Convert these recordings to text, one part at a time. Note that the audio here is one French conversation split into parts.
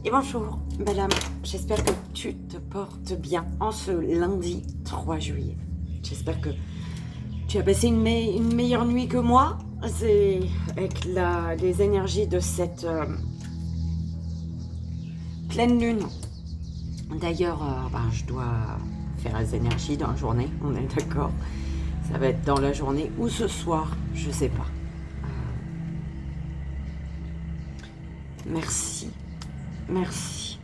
Et bonjour, belle âme, j'espère que tu te portes bien en ce lundi 3 juillet. J'espère que tu as passé une meilleure nuit que moi. C'est avec les énergies de cette pleine lune. D'ailleurs, je dois faire les énergies dans la journée, on est d'accord. Ça va être dans la journée ou ce soir, je sais pas. Merci, merci,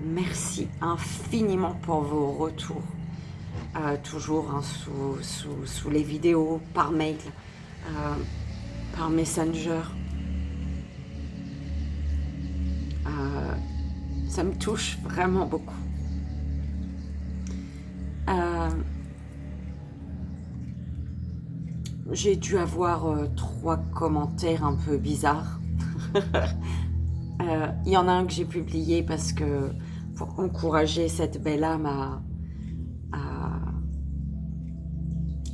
merci infiniment pour vos retours. Toujours hein, sous les vidéos, par mail, par Messenger. Ça me touche vraiment beaucoup. J'ai dû avoir 3 commentaires un peu bizarres. Il y en a un que j'ai publié parce que pour encourager cette belle âme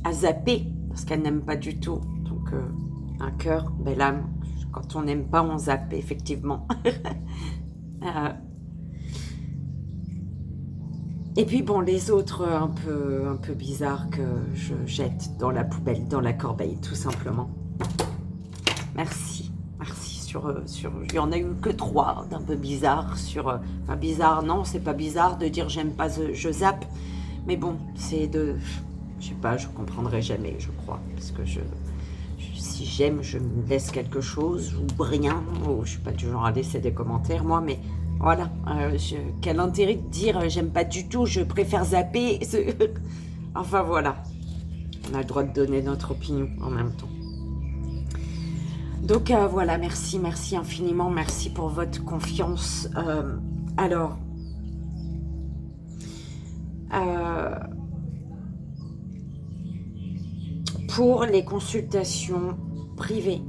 à zapper, parce qu'elle n'aime pas du tout. Donc, un cœur, belle âme, quand on n'aime pas, on zappe, effectivement. Et puis, bon, les autres un peu bizarres que je jette dans la poubelle, dans la corbeille, tout simplement. Merci. Merci. Il y en a eu que 3 d'un peu bizarres. Enfin, bizarre, non, c'est pas bizarre de dire j'aime pas, je zappe. Mais bon, c'est de... Je sais pas, je comprendrai jamais, je crois. Parce que si j'aime, je me laisse quelque chose ou rien. Ou je suis pas du genre à laisser des commentaires, moi, mais voilà. Quel intérêt de dire j'aime pas du tout, je préfère zapper. Enfin, voilà. On a le droit de donner notre opinion en même temps. Donc voilà, merci infiniment, merci pour votre confiance. Alors, pour les consultations privées,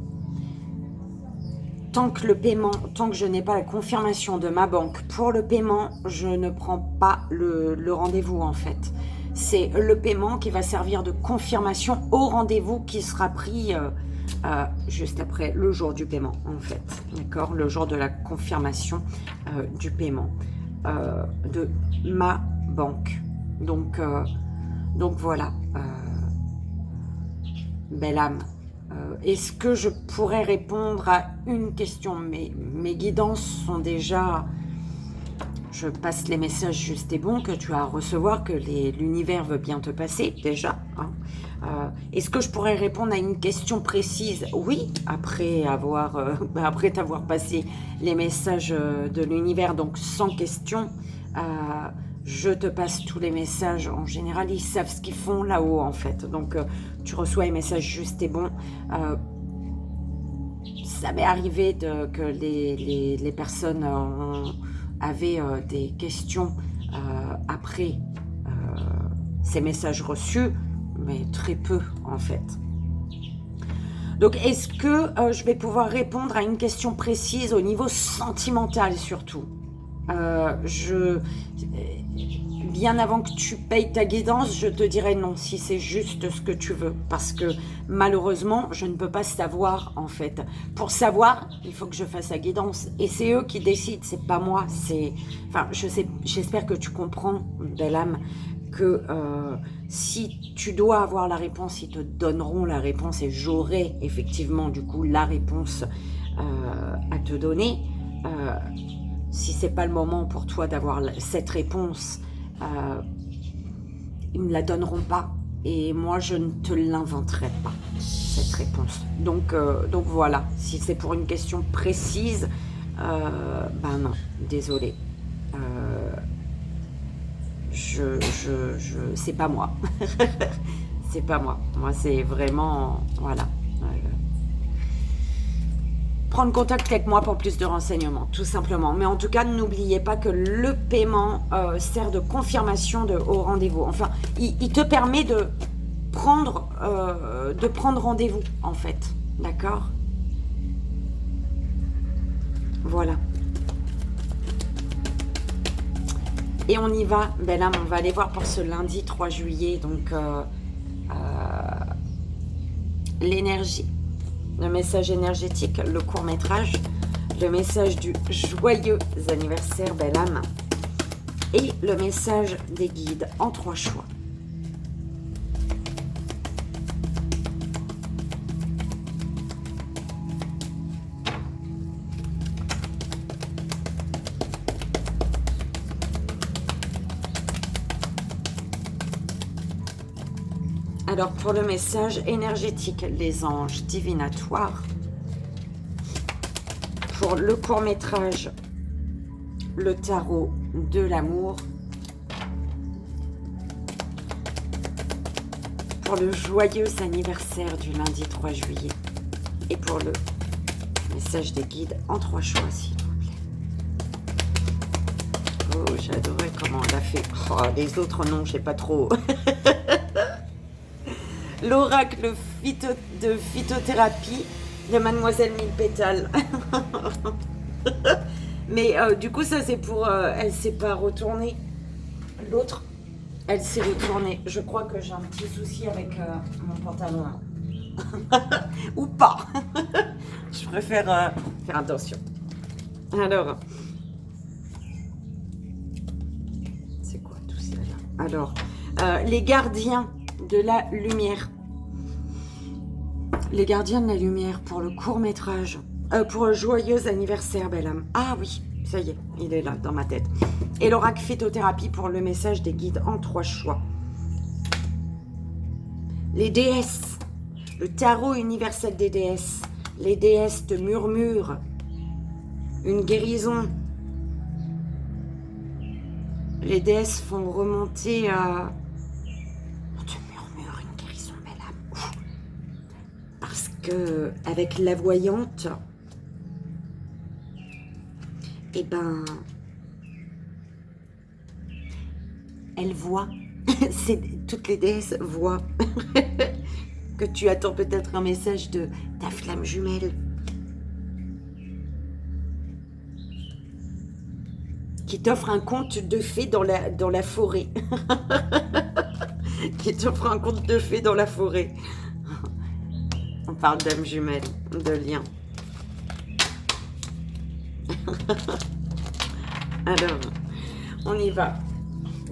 tant que je n'ai pas la confirmation de ma banque pour le paiement, je ne prends pas le rendez-vous en fait. C'est le paiement qui va servir de confirmation au rendez-vous qui sera pris juste après le jour du paiement en fait, d'accord, le jour de la confirmation du paiement de ma banque. Donc voilà, belle âme. Est-ce que je pourrais répondre à une question? Mes guidances sont déjà... Je passe les messages juste et bon que tu as à recevoir, que l'univers veut bien te passer, déjà. Hein. Est-ce que je pourrais répondre à une question précise? Oui, après t'avoir passé les messages de l'univers, donc sans question, je te passe tous les messages. En général, ils savent ce qu'ils font là-haut, en fait. Donc, tu reçois les messages juste et bon. Ça m'est arrivé que les personnes avaient des questions après ces messages reçus, mais très peu, en fait. Donc, est-ce que je vais pouvoir répondre à une question précise au niveau sentimental, surtout? Bien avant que tu payes ta guidance, je te dirais non, si c'est juste ce que tu veux. Parce que malheureusement, je ne peux pas savoir en fait. Pour savoir, il faut que je fasse la guidance. Et c'est eux qui décident, c'est pas moi. Enfin, j'espère que tu comprends, belle âme, que si tu dois avoir la réponse, ils te donneront la réponse et j'aurai effectivement du coup la réponse à te donner. Si c'est pas le moment pour toi d'avoir cette réponse, ils ne me la donneront pas et moi je ne te l'inventerai pas cette réponse. Donc voilà, si c'est pour une question précise, non, désolé. C'est pas moi. C'est pas moi. Moi c'est vraiment, voilà. Prendre contact avec moi pour plus de renseignements, tout simplement. Mais en tout cas, n'oubliez pas que le paiement sert de confirmation au rendez-vous. Enfin, il te permet de prendre rendez-vous, en fait. D'accord? Voilà. Et on y va, belle âme, on va aller voir pour ce lundi 3 juillet, donc l'énergie. Le message énergétique, le court-métrage, le message du joyeux anniversaire, belle âme, et le message des guides en 3 choix. Alors, pour le message énergétique, les anges divinatoires. Pour le court-métrage, le tarot de l'amour. Pour le joyeux anniversaire du lundi 3 juillet. Et pour le message des guides en 3 choix, s'il vous plaît. Oh, j'adorais comment on l'a fait. Oh, les autres, non, je sais pas trop. L'oracle de phytothérapie de Mademoiselle Mille Pétales. Mais du coup, ça c'est pour... elle s'est pas retournée. L'autre, elle s'est retournée. Je crois que j'ai un petit souci avec mon pantalon. Ou pas. Je préfère faire attention. Alors... c'est quoi tout ça là? Alors, les gardiens de la lumière. Les gardiens de la lumière pour le court-métrage. Pour le joyeux anniversaire, belle âme. Ah oui, ça y est, il est là dans ma tête. Et l'oracle phytothérapie pour le message des guides en 3 choix. Les déesses. Le tarot universel des déesses. Les déesses te murmurent une guérison. Les déesses font remonter à... Que avec la voyante, eh ben, elle voit, toutes les déesses voient que tu attends peut-être un message de ta flamme jumelle qui t'offre un conte de fées dans la forêt. Qui t'offre un conte de fées dans la forêt. On parle d'âme jumelle, de lien. Alors, on y va.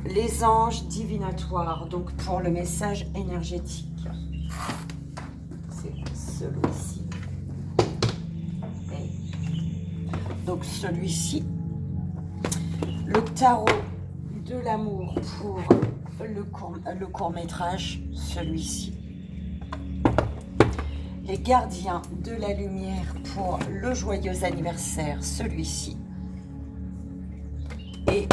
Les anges divinatoires, donc pour le message énergétique. C'est celui-ci. Donc celui-ci. Le tarot de l'amour pour le court-métrage, celui-ci. Les gardiens de la lumière pour le joyeux anniversaire, celui-ci. Et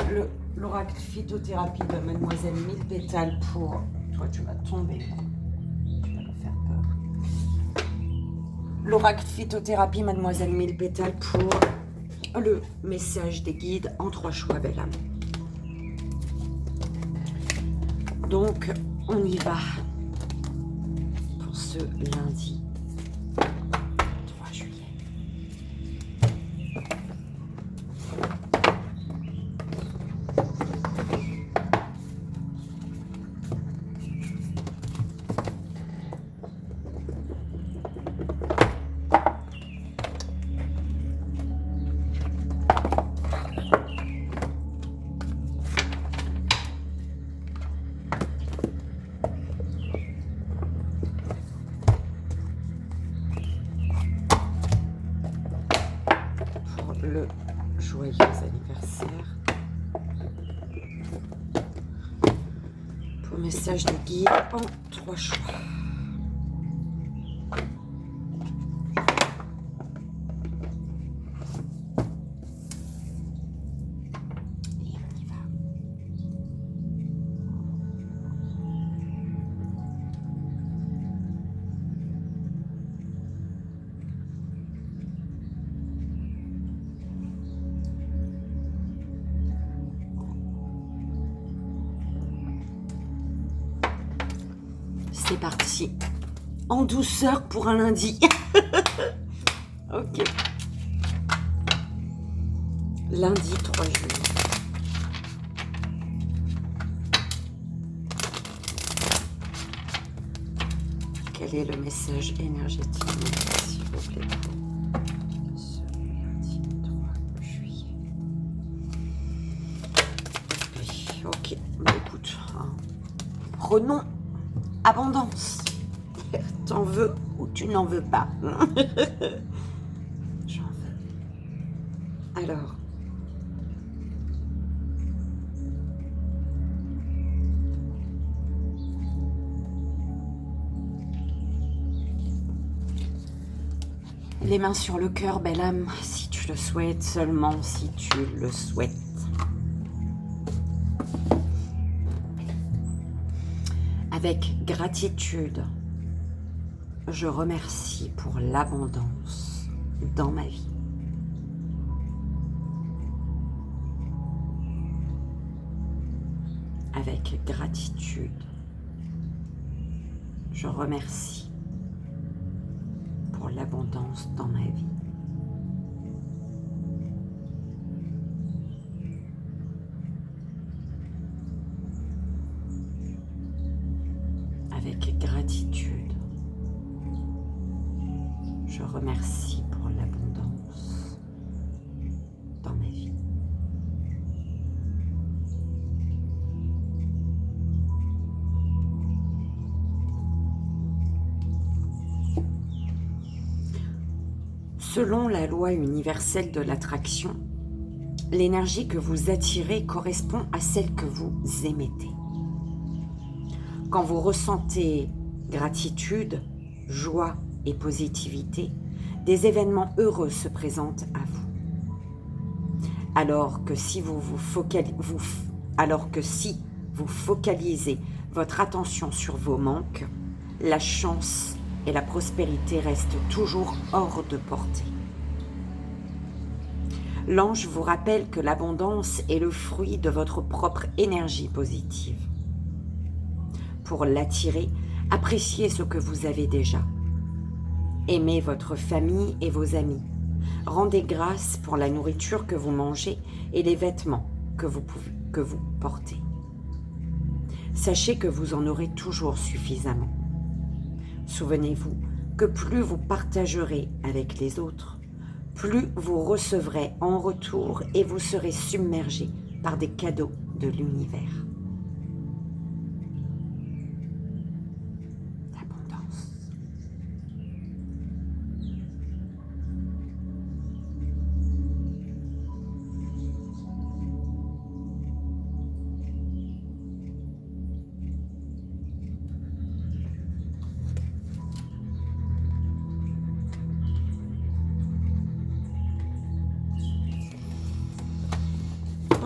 l'oracle phytothérapie de Mademoiselle Mille Pétales pour... Toi, tu vas tomber. Tu vas me faire peur. L'oracle phytothérapie Mademoiselle Mille Pétales pour le message des guides en 3 choix, belle âme. Donc, on y va pour ce lundi. Le joyeux anniversaire. Pour message de guide en 3 choix. Et on y va. C'est parti. En douceur pour un lundi. Ok. Lundi 3 juillet. Quel est le message énergétique, s'il vous plaît, pour ce lundi? Ok, bah écoute, hein. Prenons abondance. T'en veux ou tu n'en veux pas? J'en veux. Alors. Les mains sur le cœur, belle âme, si tu le souhaites, seulement si tu le souhaites. Avec gratitude, je remercie pour l'abondance dans ma vie. Avec gratitude, je remercie pour l'abondance dans ma vie. Avec gratitude, je remercie pour l'abondance dans ma vie. Selon la loi universelle de l'attraction, l'énergie que vous attirez correspond à celle que vous émettez. Quand vous ressentez gratitude, joie et positivité, des événements heureux se présentent à vous. Alors que si vous focalisez votre attention sur vos manques, la chance et la prospérité restent toujours hors de portée. L'ange vous rappelle que l'abondance est le fruit de votre propre énergie positive. Pour l'attirer, appréciez ce que vous avez déjà. Aimez votre famille et vos amis. Rendez grâce pour la nourriture que vous mangez et les vêtements que vous portez. Sachez que vous en aurez toujours suffisamment. Souvenez-vous que plus vous partagerez avec les autres, plus vous recevrez en retour et vous serez submergé par des cadeaux de l'univers.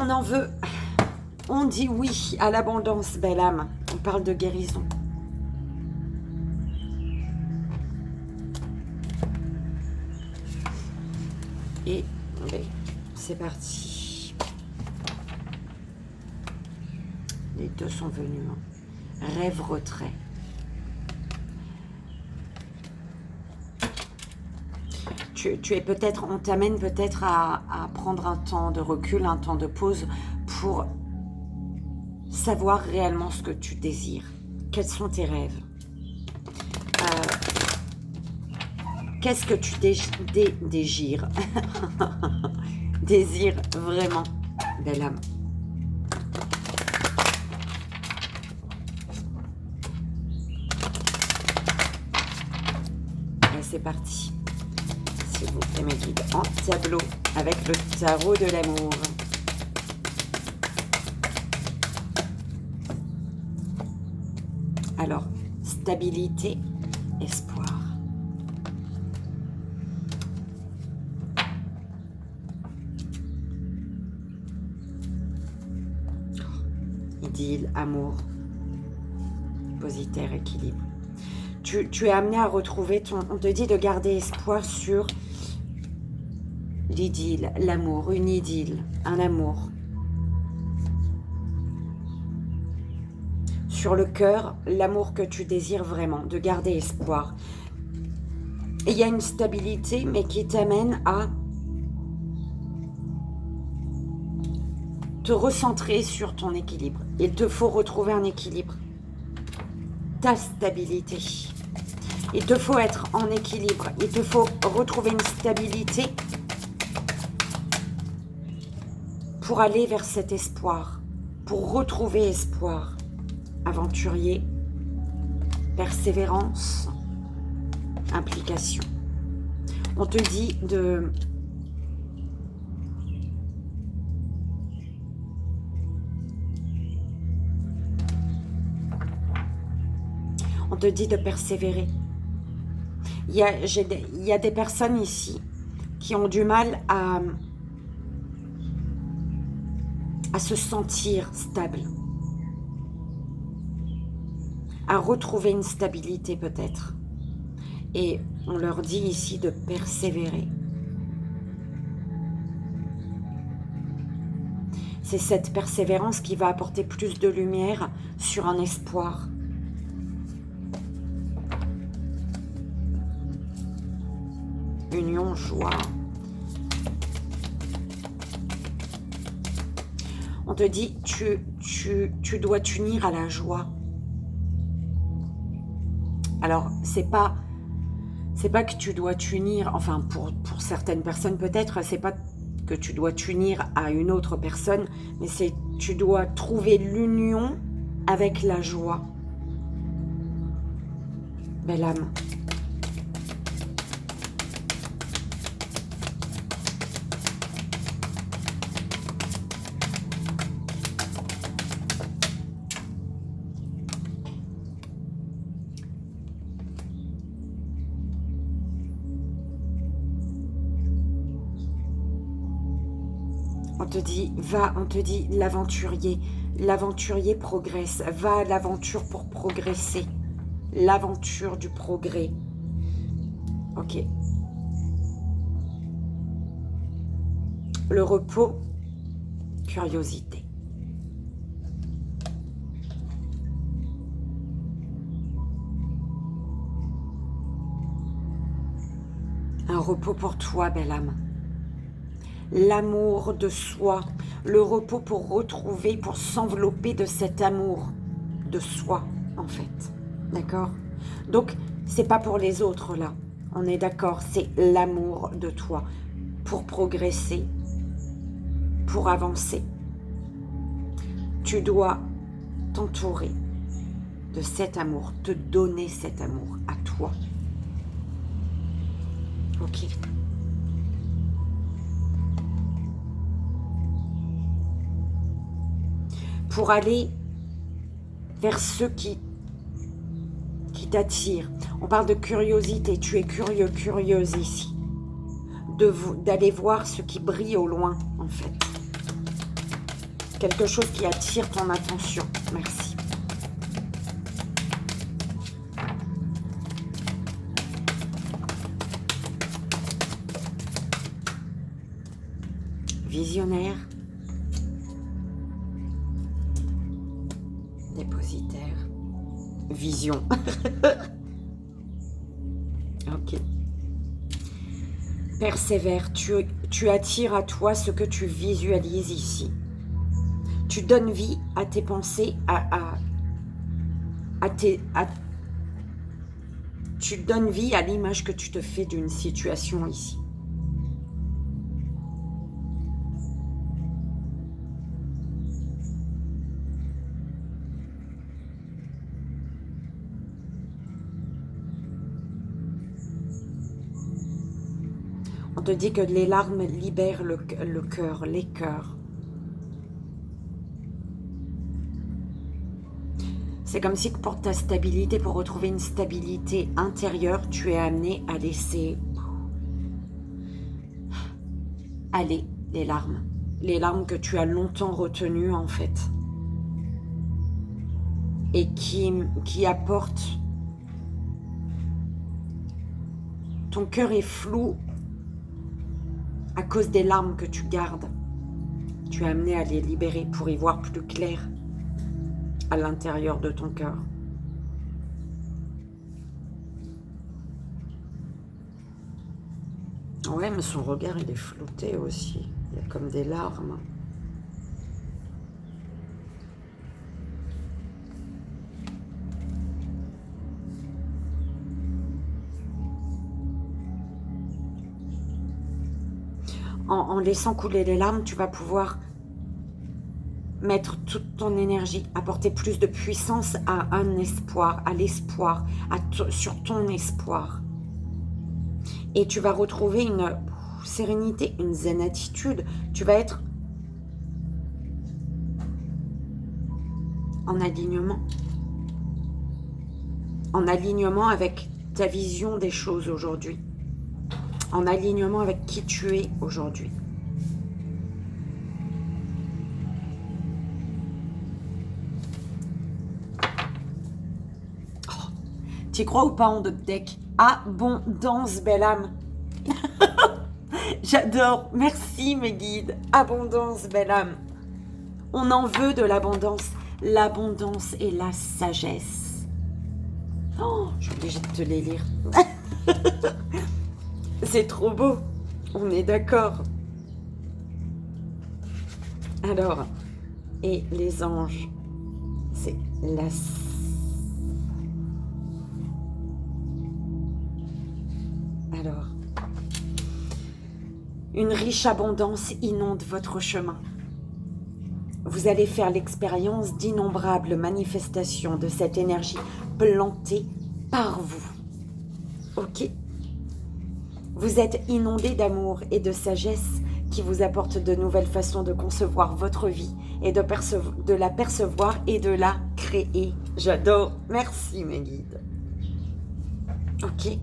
On en veut. On dit oui à l'abondance, belle âme. On parle de guérison. Et c'est parti. Les deux sont venus. Rêve retrait. Tu es peut-être, on t'amène peut-être à prendre un temps de recul, un temps de pause pour savoir réellement ce que tu désires. Quels sont tes rêves? Qu'est-ce que tu désires? Désire vraiment, belle âme. Et c'est parti. S'il vous plaît, mes guides, en tableau avec le tarot de l'amour. Alors, stabilité, espoir. Idylle, amour, positaire, équilibre. Tu es amené à retrouver on te dit de garder espoir sur l'idylle, l'amour, une idylle, un amour. Sur le cœur, l'amour que tu désires vraiment, de garder espoir. Et il y a une stabilité, mais qui t'amène à te recentrer sur ton équilibre. Il te faut retrouver un équilibre. Ta stabilité. Il te faut être en équilibre. Il te faut retrouver une stabilité pour aller vers cet espoir. pour retrouver espoir. Aventurier, persévérance, implication. On te dit de... On te dit de persévérer. Il y a des personnes ici qui ont du mal à se sentir stable, à retrouver une stabilité peut-être. Et on leur dit ici de persévérer. C'est cette persévérance qui va apporter plus de lumière sur un espoir. Union, joie. On te dit, tu dois t'unir à la joie. Alors, c'est pas que tu dois t'unir, enfin, pour certaines personnes peut-être, c'est pas que tu dois t'unir à une autre personne, mais c'est tu dois trouver l'union avec la joie. Belle âme. On te dit, va, on te dit l'aventurier progresse, va à l'aventure pour progresser, l'aventure du progrès. Ok. Le repos, curiosité. Un repos pour toi, belle âme. L'amour de soi, le repos pour retrouver, pour s'envelopper de cet amour de soi, en fait. D'accord? Donc, c'est pas pour les autres, là. On est d'accord, c'est l'amour de toi. Pour progresser, pour avancer. Tu dois t'entourer de cet amour, te donner cet amour à toi. Ok. Pour aller vers ceux qui t'attirent. On parle de curiosité, tu es curieux, curieuse ici. D'aller voir ce qui brille au loin, en fait. Quelque chose qui attire ton attention. Merci. Visionnaire. Dépositaire. Vision. Ok. Persévère. Tu attires à toi ce que tu visualises ici. Tu donnes vie à tes pensées, tu donnes vie à l'image que tu te fais d'une situation ici. On te dit que les larmes libèrent le cœur, les cœurs. C'est comme si pour ta stabilité, pour retrouver une stabilité intérieure, tu es amené à laisser aller les larmes. Les larmes que tu as longtemps retenues en fait. Et qui apportent... Ton cœur est flou à cause des larmes que tu gardes. Tu es amené à les libérer pour y voir plus clair à l'intérieur de ton cœur. Ouais, mais son regard, il est flouté aussi. Il y a comme des larmes. En laissant couler les larmes, tu vas pouvoir mettre toute ton énergie, apporter plus de puissance à un espoir, à l'espoir, sur ton espoir. Et tu vas retrouver une sérénité, une zen attitude. Tu vas être en alignement avec ta vision des choses aujourd'hui, en alignement avec qui tu es aujourd'hui. Oh, tu crois ou pas en d'autres decks? Abondance, belle âme. J'adore. Merci mes guides. Abondance, belle âme. On en veut de l'abondance. L'abondance et la sagesse. Oh, je suis obligée de te les lire. C'est trop beau. On est d'accord. Alors, et les anges, c'est la... Alors, une riche abondance inonde votre chemin. Vous allez faire l'expérience d'innombrables manifestations de cette énergie plantée par vous. Ok? Vous êtes inondé d'amour et de sagesse qui vous apporte de nouvelles façons de concevoir votre vie et de la percevoir et de la créer. J'adore. Merci mes guides. Ok?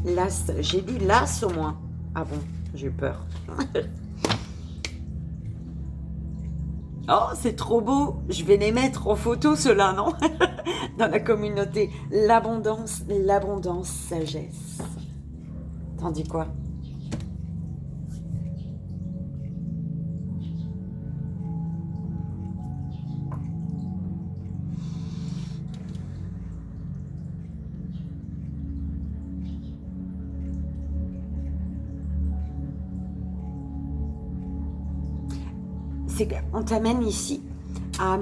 L'as, j'ai lu l'as au moins. Ah bon, j'ai eu peur. Oh, c'est trop beau. Je vais les mettre en photo, ceux-là, non? Dans la communauté. L'abondance, sagesse. T'en dis quoi? C'est qu'on t'amène ici à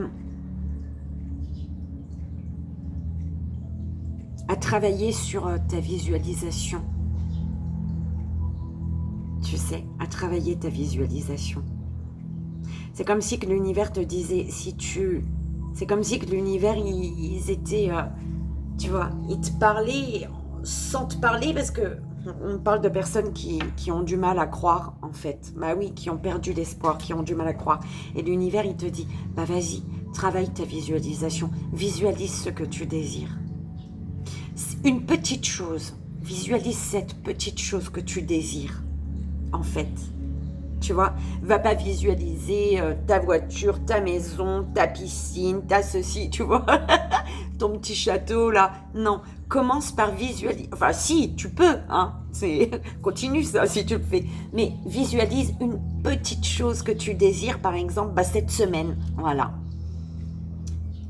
travailler sur ta visualisation. Tu sais, à travailler ta visualisation. C'est comme si que l'univers te disait, c'est comme si que l'univers, ils étaient, tu vois, ils te parlaient sans te parler parce que on parle de personnes qui ont du mal à croire, en fait. Bah oui, qui ont perdu l'espoir, qui ont du mal à croire. Et l'univers, il te dit, bah vas-y, travaille ta visualisation. Visualise ce que tu désires. Une petite chose. Visualise cette petite chose que tu désires, en fait. Tu vois, va pas visualiser ta voiture, ta maison, ta piscine, ta ceci, tu vois, ton petit château là. Non, commence par visualiser. Enfin, si, tu peux, hein. Continue ça si tu le fais. Mais visualise une petite chose que tu désires, par exemple, cette semaine. Voilà.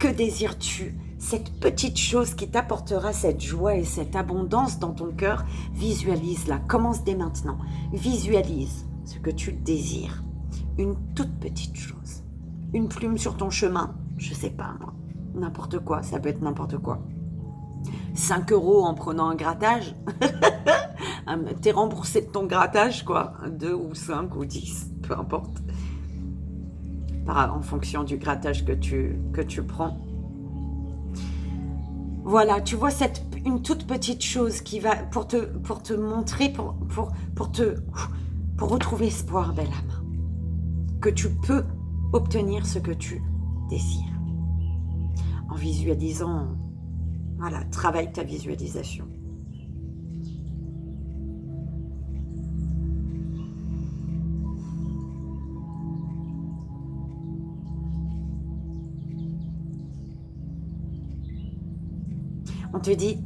Que désires-tu? Cette petite chose qui t'apportera cette joie et cette abondance dans ton cœur, visualise-la. Commence dès maintenant. Visualise ce que tu désires. Une toute petite chose. Une plume sur ton chemin, je sais pas moi. N'importe quoi, ça peut être n'importe quoi. 5 € en prenant un grattage. T'es remboursé de ton grattage, quoi. 2 ou 5 ou 10, peu importe. En fonction du grattage que tu prends. Voilà, tu vois une toute petite chose qui va pour te montrer, pour retrouver espoir, belle âme, que tu peux obtenir ce que tu désires. En visualisant, voilà, travaille ta visualisation. On te dit,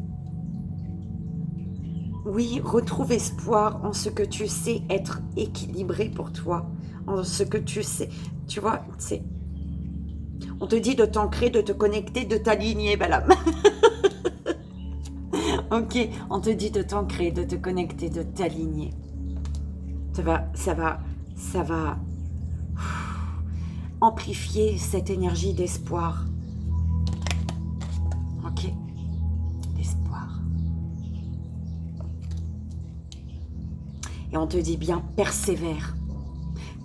oui, retrouve espoir en ce que tu sais être équilibré pour toi, en ce que tu sais. Tu vois, on te dit de t'ancrer, de te connecter, de t'aligner, belle âme. Ok, on te dit de t'ancrer, de te connecter, de t'aligner. Ça va amplifier cette énergie d'espoir. Ok, d'espoir. Et on te dit bien, persévère.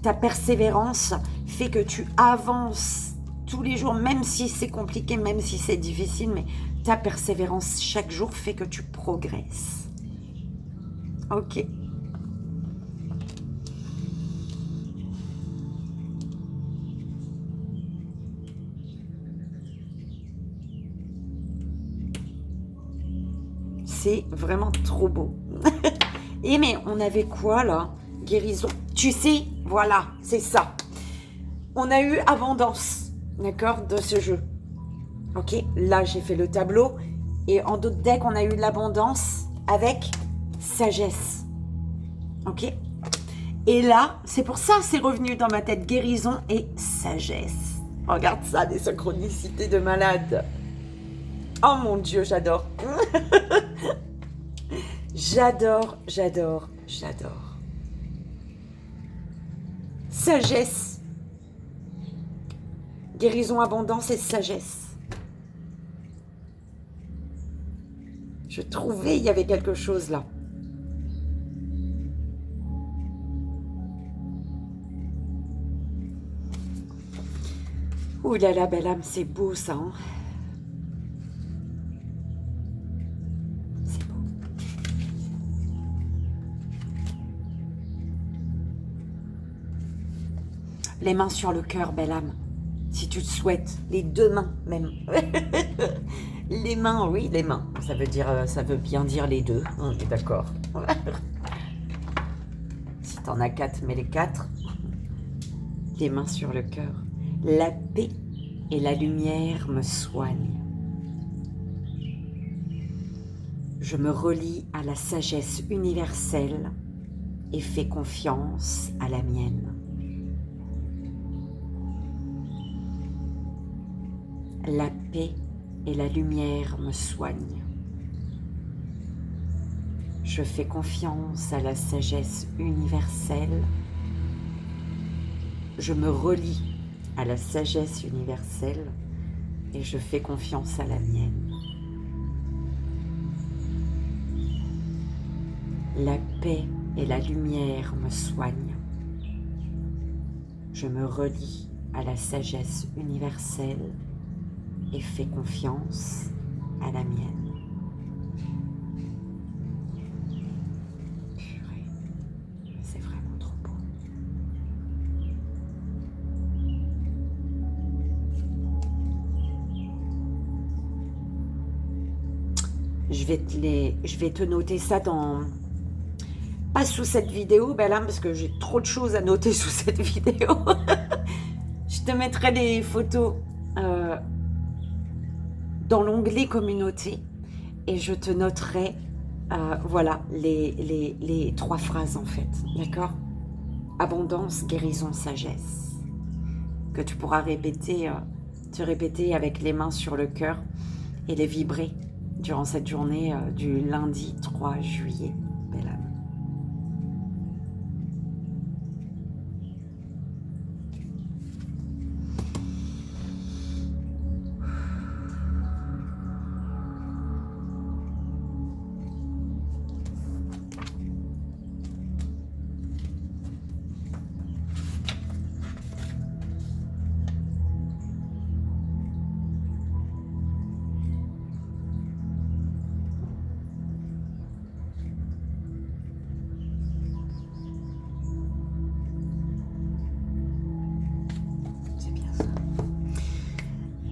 Ta persévérance fait que tu avances tous les jours, même si c'est compliqué, même si c'est difficile, mais ta persévérance chaque jour fait que tu progresses. Ok. C'est vraiment trop beau. Et mais on avait quoi là? Guérison. Tu sais, voilà, c'est ça. On a eu abondance, d'accord, de ce jeu. Ok, là j'ai fait le tableau. Et en d'autres decks, on a eu de l'abondance avec sagesse. Ok. Et là, c'est pour ça, c'est revenu dans ma tête, guérison et sagesse. Regarde ça, des synchronicités de malade. Oh mon Dieu, j'adore. J'adore, j'adore, j'adore. Sagesse. Guérison, abondance et sagesse. Je trouvais il y avait quelque chose là. Ouh là là, belle âme, c'est beau ça. Hein, c'est beau. Les mains sur le cœur, belle âme. Si tu le souhaites, les deux mains même. Les mains, oui, les mains. Ça veut bien dire les deux. On est d'accord. Si t'en as 4, mets les 4. Les mains sur le cœur. La paix et la lumière me soignent. Je me relie à la sagesse universelle et fais confiance à la mienne. La paix et la lumière me soignent. Je fais confiance à la sagesse universelle. Je me relie à la sagesse universelle et je fais confiance à la mienne. La paix et la lumière me soignent. Je me relie à la sagesse universelle et fais confiance à la mienne. Purée, c'est vraiment trop beau. Je vais te noter ça dans... Pas sous cette vidéo, belle âme, parce que j'ai trop de choses à noter sous cette vidéo. Je te mettrai les photos dans l'onglet communauté et je te noterai voilà les 3 phrases en fait, d'accord? Abondance, guérison, sagesse, que tu pourras répéter, te répéter avec les mains sur le cœur et les vibrer durant cette journée du lundi 3 juillet, belle âme.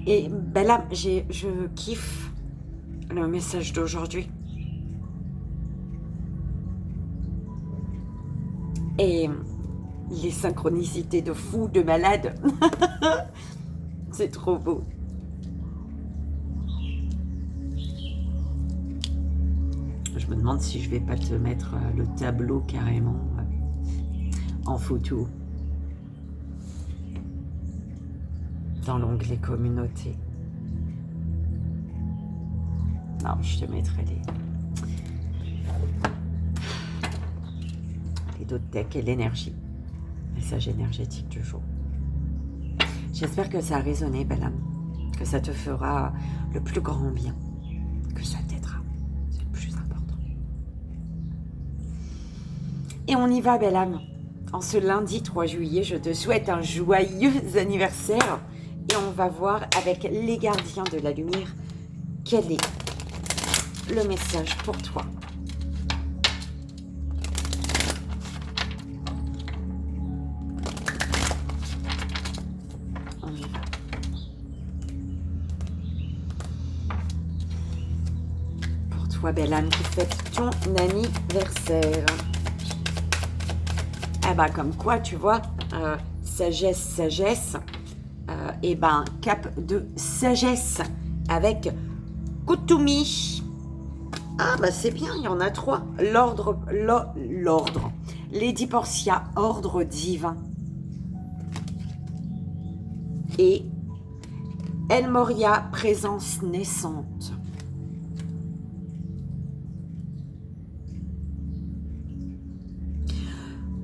Et ben là, je kiffe le message d'aujourd'hui. Et les synchronicités de fou, de malade. C'est trop beau. Je me demande si je vais pas te mettre le tableau carrément en photo. Dans l'onglet communauté. Non, je te mettrai les d'autres decks et l'énergie. Message énergétique du jour. J'espère que ça a résonné, belle âme. Que ça te fera le plus grand bien. Que ça t'aidera. C'est le plus important. Et on y va, belle âme. En ce lundi 3 juillet, je te souhaite un joyeux anniversaire. Et on va voir avec les gardiens de la lumière quel est le message pour toi. On y va. Pour toi, belle âme qui fête ton anniversaire. Eh ben, comme quoi, tu vois, sagesse, sagesse, et ben, cap de sagesse avec Kutumi. Ah, bah c'est bien, il y en a 3. L'ordre, Lady Portia, ordre divin. Et El Moria, présence naissante.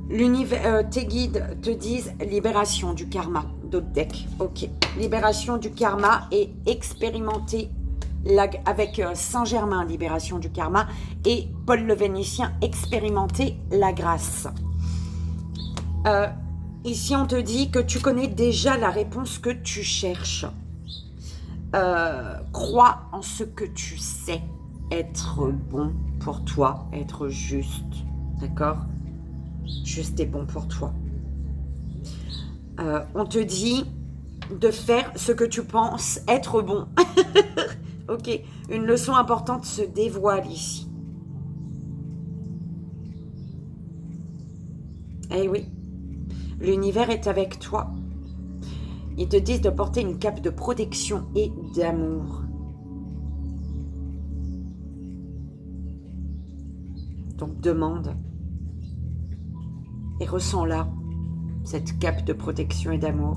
L'univers, tes guides te disent libération du karma. D'autres decks, ok. Libération du karma et expérimenter avec Saint-Germain, libération du karma, et Paul le Vénitien, expérimenter la grâce. Ici, on te dit que tu connais déjà la réponse que tu cherches. Crois en ce que tu sais être bon pour toi, être juste, d'accord? Juste et bon pour toi. On te dit de faire ce que tu penses être bon. Ok, une leçon importante se dévoile ici. Eh oui, l'univers est avec toi. Ils te disent de porter une cape de protection et d'amour. Donc demande et ressens-la, cette cape de protection et d'amour.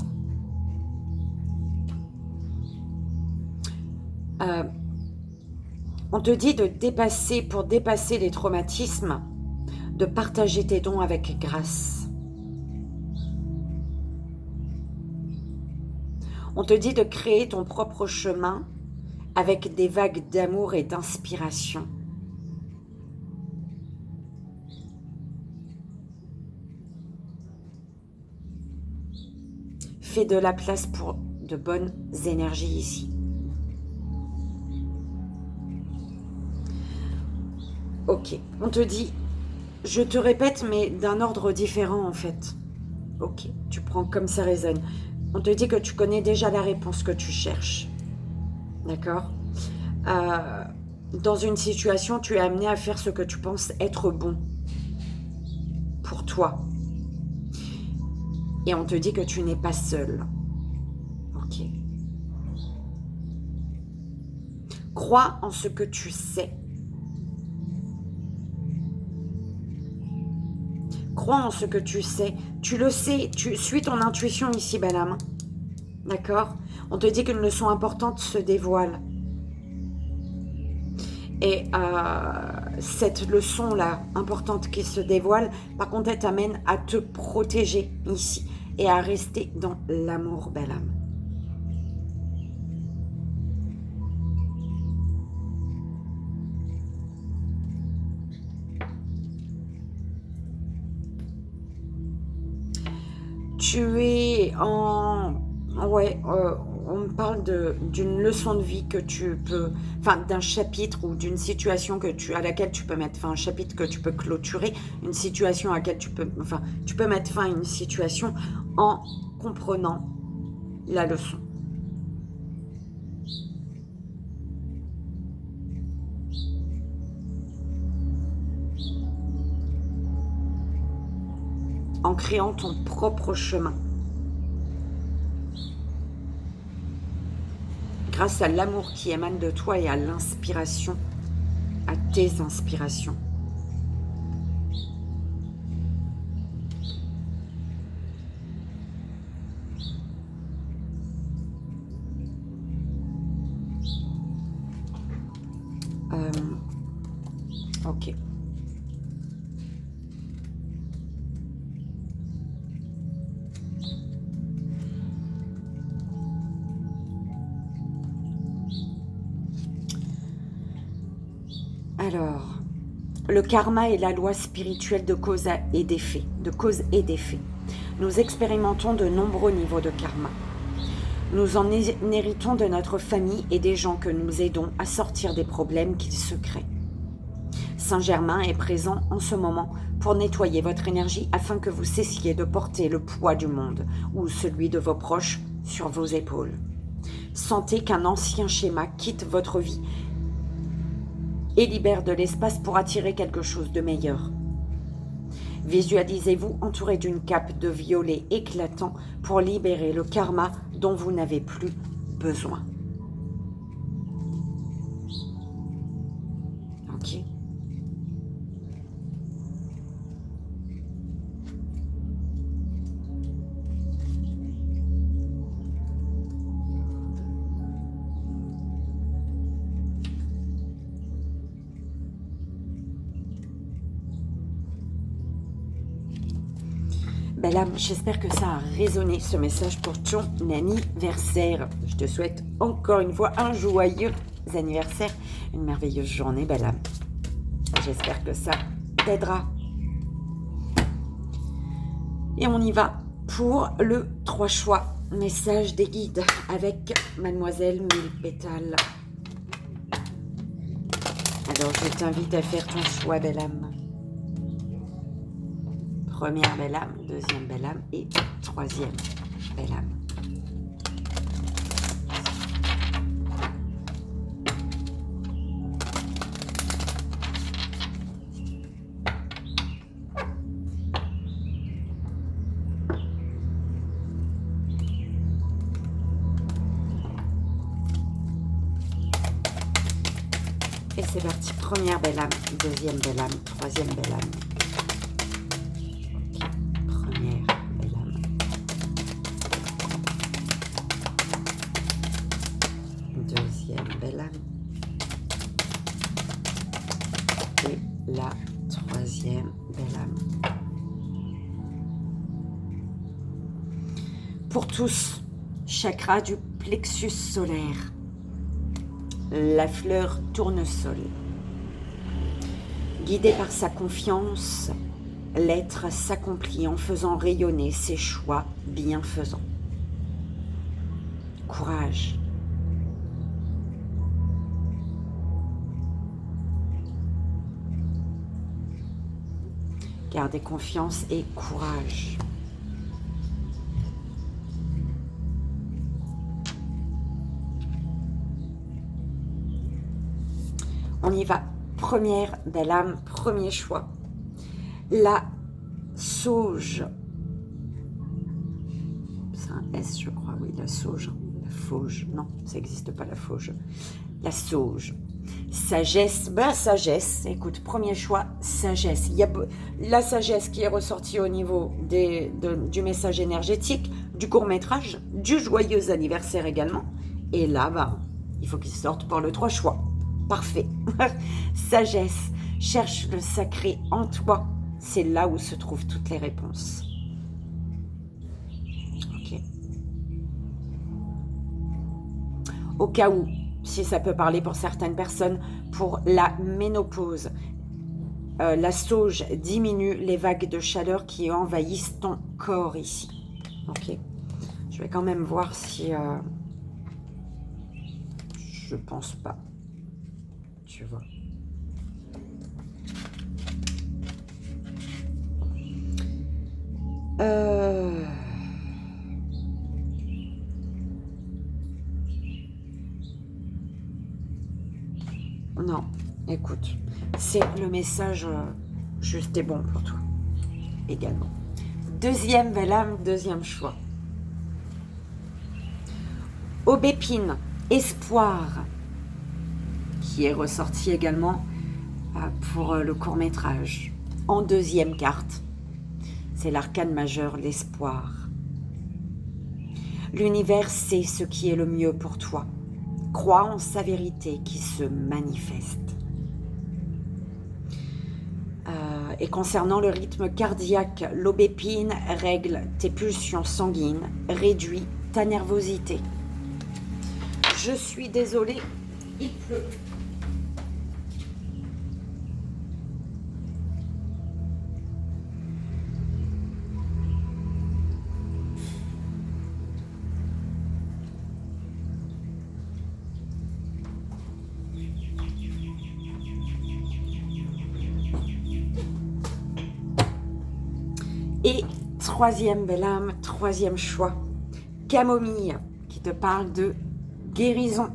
On te dit de dépasser, pour dépasser les traumatismes, de partager tes dons avec grâce. On te dit de créer ton propre chemin avec des vagues d'amour et d'inspiration. Fais de la place pour de bonnes énergies ici. Ok, on te dit, je te répète, mais d'un ordre différent en fait. Ok, tu prends comme ça résonne. On te dit que tu connais déjà la réponse que tu cherches. D'accord ? Dans une situation, tu es amené à faire ce que tu penses être bon pour toi. Et on te dit que tu n'es pas seul. Ok. Crois en ce que tu sais. Crois en ce que tu sais. Tu le sais, tu suis ton intuition ici, belle âme. D'accord ? On te dit qu'une leçon importante se dévoile. Et cette leçon-là, importante qui se dévoile, par contre, elle t'amène à te protéger ici et à rester dans l'amour, belle âme. Tu es en... Ouais, on me parle d'une leçon de vie que tu peux... Enfin, d'un chapitre ou d'une situation à laquelle tu peux mettre fin. Un chapitre que tu peux clôturer, une situation à laquelle tu peux... Enfin, tu peux mettre fin à une situation en comprenant la leçon. En créant ton propre chemin. Grâce à l'amour qui émane de toi et à l'inspiration, à tes inspirations. Ok. Alors, Le karma est la loi spirituelle de cause et d'effet, Nous expérimentons de nombreux niveaux de karma. Nous en héritons de notre famille et des gens que nous aidons à sortir des problèmes qu'ils se créent. Saint-Germain est présent en ce moment pour nettoyer votre énergie afin que vous cessiez de porter le poids du monde ou celui de vos proches sur vos épaules. Sentez qu'un ancien schéma quitte votre vie et libère de l'espace pour attirer quelque chose de meilleur. Visualisez-vous entouré d'une cape de violet éclatant pour libérer le karma dont vous n'avez plus besoin. Ok. Belle âme, j'espère que ça a résonné ce message pour ton anniversaire. Je te souhaite encore une fois un joyeux anniversaire, une merveilleuse journée, belle âme. J'espère que ça t'aidera. Et on y va pour le 3 choix. Message des guides avec Mademoiselle Mille Pétales. Alors je t'invite à faire ton choix, belle âme. Première belle âme, deuxième belle âme et troisième belle âme. Et c'est parti, première belle âme, deuxième belle âme, troisième belle âme. La troisième belle âme. Pour tous, chakra du plexus solaire, la fleur tournesol. Guidé par sa confiance, l'être s'accomplit en faisant rayonner ses choix bienfaisants. Courage. Gardez confiance et courage. On y va. Première belle âme, premier choix. La sauge. C'est un S, je crois, oui, la sauge. La fauge. Non, ça n'existe pas, la fauge. La sauge. Sagesse, sagesse, écoute, premier choix, sagesse. Il y a la sagesse qui est ressortie au niveau du message énergétique, du court-métrage, du joyeux anniversaire également. Et là, il faut qu'il sorte pour le 3 choix. Parfait. Sagesse, cherche le sacré en toi. C'est là où se trouvent toutes les réponses. Ok. Au cas où, si ça peut parler pour certaines personnes, pour la ménopause, la sauge diminue les vagues de chaleur qui envahissent ton corps ici. Ok. Je vais quand même voir si... je pense pas. Tu vois. Non, écoute, c'est le message juste et bon pour toi, également. Deuxième belle âme, deuxième choix. Aubépine, espoir, qui est ressorti également pour le court-métrage. En deuxième carte, c'est l'arcane majeur, l'espoir. L'univers sait ce qui est le mieux pour toi. Crois en sa vérité qui se manifeste. Et concernant le rythme cardiaque, l'aubépine règle tes pulsions sanguines, réduit ta nervosité. Je suis désolée, il pleut. Et troisième belle âme, troisième choix, camomille, qui te parle de guérison.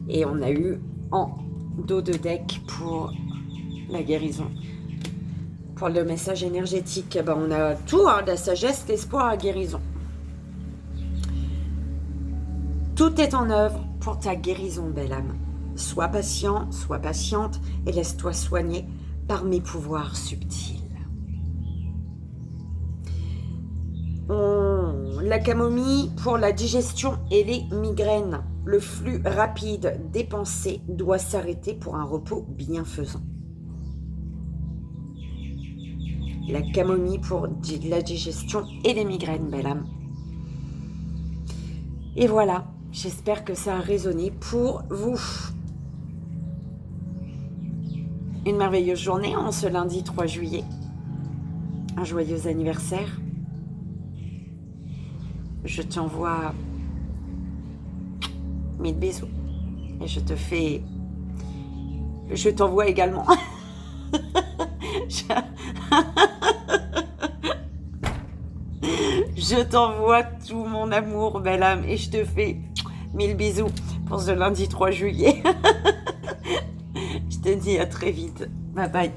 Et on a eu en dos de deck pour la guérison. Pour le message énergétique, ben on a tout, hein, la sagesse, l'espoir, la guérison. Tout est en œuvre pour ta guérison, belle âme. Sois patient, sois patiente et laisse-toi soigner par mes pouvoirs subtils. La camomille pour la digestion et les migraines. Le flux rapide des pensées doit s'arrêter pour un repos bienfaisant. La camomille pour la digestion et les migraines, belle âme. Et voilà, j'espère que ça a résonné pour vous. Une merveilleuse journée en ce lundi 3 juillet. Un joyeux anniversaire. Je t'envoie 1000 bisous. Et je t'envoie également. Je t'envoie tout mon amour, belle âme, et je te fais 1000 bisous pour ce lundi 3 juillet. Je te dis à très vite. Bye bye.